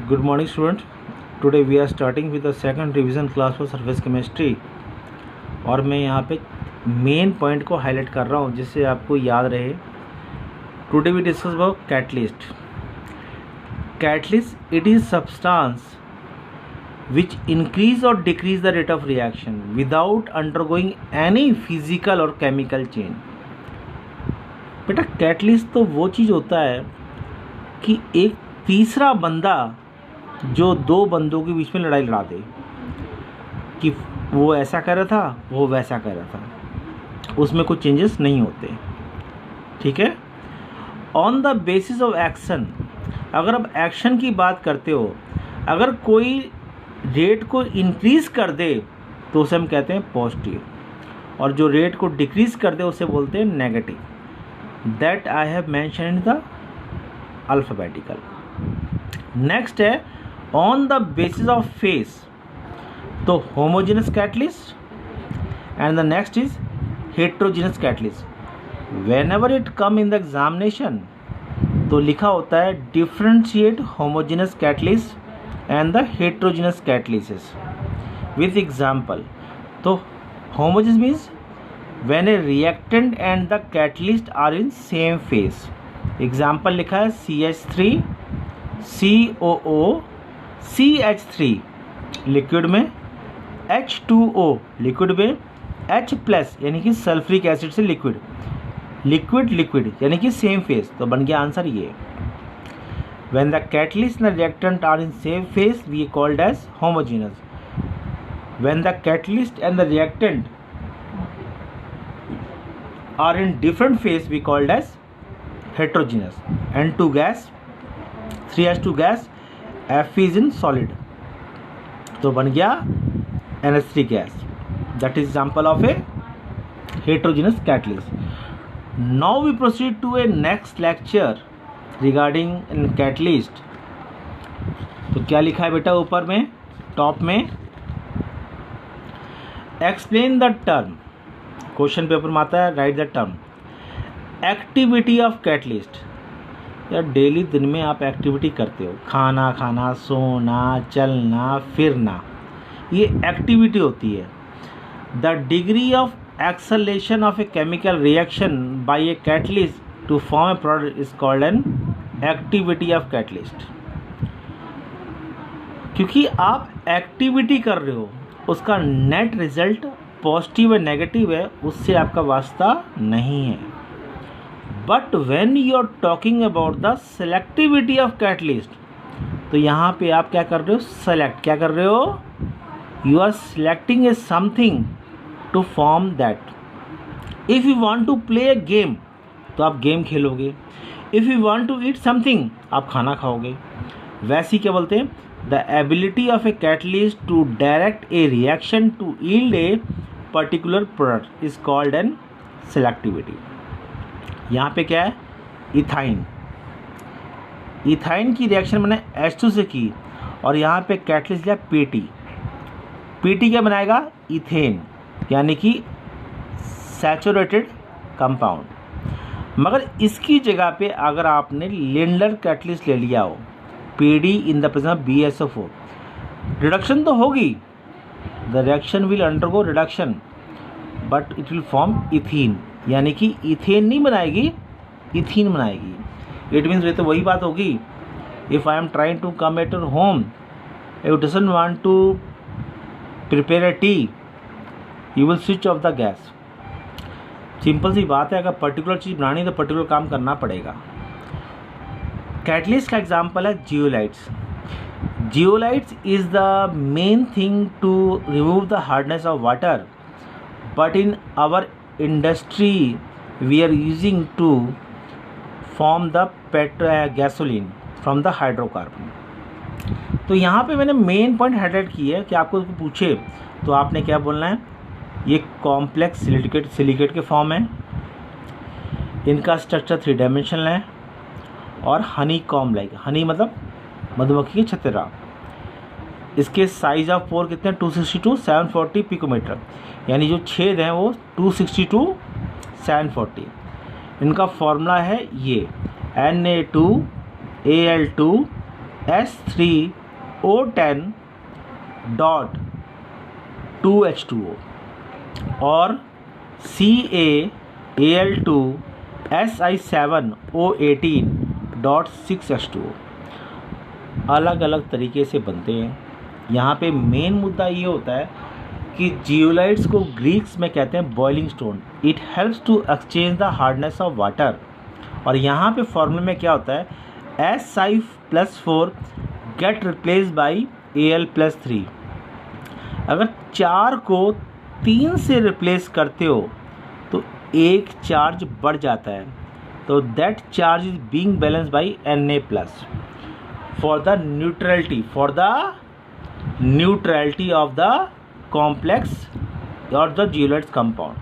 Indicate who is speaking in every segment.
Speaker 1: Good morning students. Today we are starting with the second revision class for surface chemistry और मैं यहाँ पे main point को highlight कर रहा हूँ जिससे आपको याद रहे. Today we discuss about catalyst. Catalyst it is substance which increase or decrease the rate of reaction without undergoing any physical or chemical change. बेटा कैटलिस्ट तो वो चीज़ होता है कि एक तीसरा बंदा जो दो बंदों के बीच में लड़ाई लड़ा दे कि वो ऐसा कर रहा था वो वैसा कर रहा था, उसमें कुछ चेंजेस नहीं होते. ठीक है. On the basis of action, अगर आप एक्शन की बात करते हो, अगर कोई रेट को इंक्रीज कर दे तो उसे हम कहते हैं पॉजिटिव, और जो रेट को डिक्रीज कर दे उसे बोलते हैं negative. That I have mention in the alphabetical. Next है on the basis of phase, तो homogeneous catalyst and the next is heterogeneous catalyst. Whenever it come in the examination तो लिखा होता है differentiate homogeneous catalyst and the heterogeneous catalysis with example. तो homogeneous means when a reactant and the catalyst are in same phase. Example लिखा है CH3 COO CH3 liquid में, H2O liquid में, H plus यानी कि सल्फ्रिक एसिड से liquid, liquid यानी कि सेम फेज. तो बन गया आंसर ये. When the catalyst and the reactant are in same phase, we called as homogeneous. When the catalyst and the reactant are in different phase, we called as heterogeneous. N2 gas, 3H2 gas, F is in solid. तो बन गया NH3 gas. That is example of a heterogeneous catalyst. Now we proceed to a next lecture regarding in catalyst. तो क्या लिखा है बेटा ऊपर में टॉप में, explain the term. Question paper में आता है right the term. Activity of catalyst. यार डेली दिन में आप एक्टिविटी करते हो, खाना खाना, सोना, चलना, फिरना, ये एक्टिविटी होती है. The degree of acceleration of a chemical reaction by a catalyst to form a product is called an activity of catalyst. क्योंकि आप एक्टिविटी कर रहे हो, उसका नेट रिजल्ट पॉजिटिव है नेगेटिव है उससे आपका वास्ता नहीं है. But when you are talking about the selectivity of catalyst, तो यहाँ पे आप क्या कर रहे हो, सेलेक्ट क्या कर रहे हो, you are selecting a something to form that. If you want to play a game तो आप गेम खेलोगे. If you want to eat something आप खाना खाओगे. वैसे ही क्या बोलते हैं, the ability of a catalyst to direct a reaction to yield a particular product is called an selectivity. यहाँ पे क्या है, इथाइन. इथाइन की रिएक्शन मैंने H2 से की और यहाँ पे कैटलिस्ट लिया PT. PT क्या बनाएगा, इथेन यानी कि सैचुरेटेड कंपाउंड. मगर इसकी जगह पे अगर आपने लिंडलर कैटलिस्ट ले लिया हो, PD in the presence of BSO4, reduction तो होगी, the reaction will undergo reduction but it will form ethene, यानी कि इथेन नहीं बनाएगी, इथीन बनाएगी. इट मीन्स ये तो वही बात होगी, if I am trying to come at your home, you doesn't want to prepare a tea, you will switch off the gas. Simple सी बात है, अगर पर्टिकुलर चीज़ बनानी है तो पर्टिकुलर काम करना पड़ेगा. कैटलिस्ट का एग्जांपल है zeolites. Zeolites is the main thing to remove the hardness of water, but in our industry we are using to form the gasoline from the hydrocarbon. तो यहाँ पे मैंने मेन पॉइंट हाईलाइट किया है कि आपको पूछे तो आपने क्या बोलना है, ये कॉम्प्लेक्स सिलिकेट के फॉर्म है, इनका स्ट्रक्चर 3 डायमेंशनल है और हनी कॉम लाइक, हनी मतलब मधुमक्खी की छत्तेरा. इसके साइज ऑफ पोर कितने, 262 740 पिकोमीटर, यानी जो छेद हैं वो 262 740. इनका फॉर्मूला है ये Na2Al2 H3O10.2H2O और CaAl2SI7O18.6H2O अलग अलग तरीके से बनते हैं। यहाँ पे मेन मुद्दा ये होता है कि जियोलाइट्स को ग्रीक्स में कहते हैं boiling stone. It helps to exchange the hardness of water. और यहाँ पे फॉर्मूले में क्या होता है, Si+4 get replace by Al+3। अगर 4 को 3 से रिप्लेस करते हो तो एक चार्ज बढ़ जाता है, तो that charge is being balance by Na+। For the neutrality of the complex और the zeolites compound.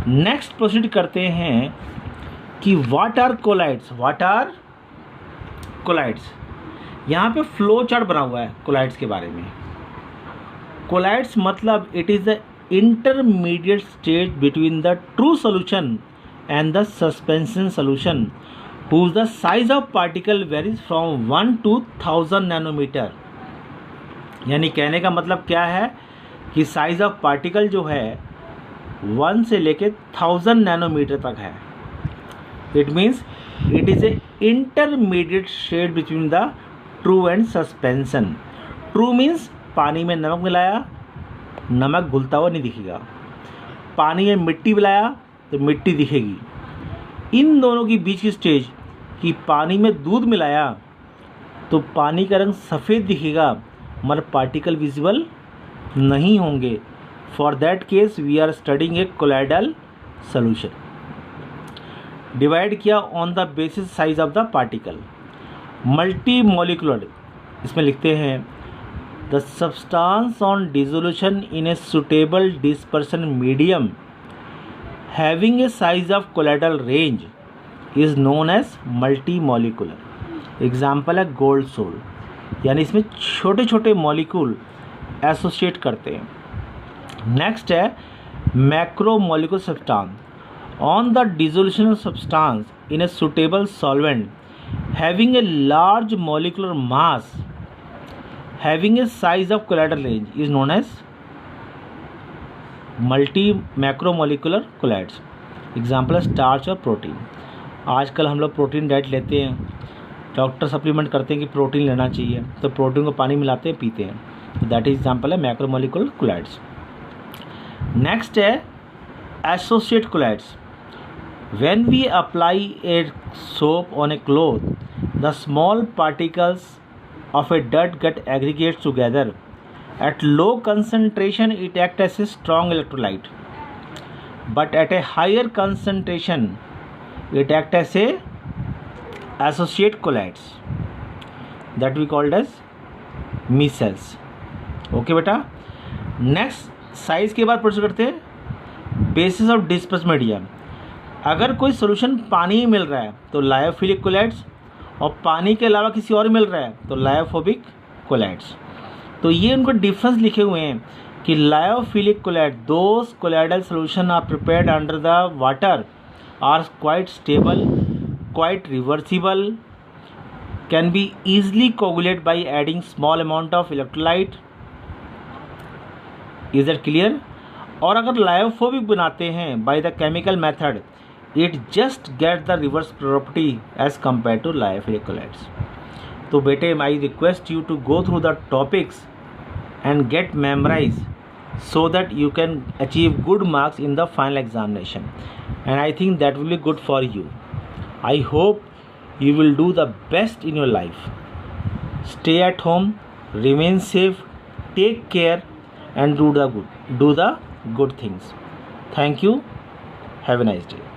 Speaker 1: Next proceed करते हैं कि व्हाट आर कोलाइड्स। यहाँ पे फ्लो चार्ट बना हुआ है कोलाइड्स के बारे में। कोलाइड्स मतलब it is the intermediate stage between the true solution and the suspension solution whose the size of particle varies from 1 to 1000 nanometre. यानी कहने का मतलब क्या है कि साइज ऑफ पार्टिकल जो है 1 से लेके 1000 नैनोमीटर तक है। It means it is a intermediate shade between the true and suspension. True means पानी में नमक मिलाया, नमक घुलता हुआ नहीं दिखेगा। पानी में मिट्टी मिलाया तो मिट्टी दिखेगी। इन दोनों के बीच की स्टेज कि पानी में दूध मिलाया तो पानी का रंग सफ़ेद दिखेगा मगर पार्टिकल विजिबल नहीं होंगे। For that case we are studying a colloidal solution. Divide किया on the basis size of the particle. Multi molecular, इसमें लिखते हैं the substance on dissolution in a suitable dispersion medium having a size of colloidal range is known as multi molecular. Example है gold sol, यानी इसमें छोटे छोटे molecule associate करते हैं। नेक्स्ट है macro molecular substance on the dissolution of substance in a suitable solvent having a large molecular mass having a size of colloidal range is known as multi macromolecular colloids. Example है starch और protein. आजकल हम लोग protein diet लेते हैं, doctor supplement करते हैं कि प्रोटीन लेना चाहिए, तो प्रोटीन को पानी मिलाते हैं, पीते हैं, तो दैट इज एग्जाम्पल है मैक्रोमोलिकुलर कोलाइड्स। नेक्स्ट है associate colloids. When we apply a soap on a cloth the small particles of a dirt get aggregates together. At low concentration it acts as a strong electrolyte, but at a higher concentration it acts as a associate colloids that we called as micelles. Okay बेटा, next size के बाद proceed करते हैं basis of disperse medium. अगर कोई solution पानी ही मिल रहा है तो लायोफिलिक कोलाइड्स, और पानी के अलावा किसी और मिल रहा है तो लायोफोबिक कोलाइड्स। तो ये उनको डिफरेंस लिखे हुए हैं कि lyophilic colloid, those colloidal solution are prepared under the water are quite stable, quite reversible, can be easily coagulate by adding small amount of electrolyte. Is that clear? और अगर lyophobic बनाते हैं by the chemical method, it just get the reverse property as compare to lyophilic colloids. तो बेटे I request you to go through the topics and get memorized so that you can achieve good marks in the final examination, and I think that will be good for you. I hope you will do the best in your life. Stay at home, remain safe, take care and do the good things. Thank you. Have a nice day.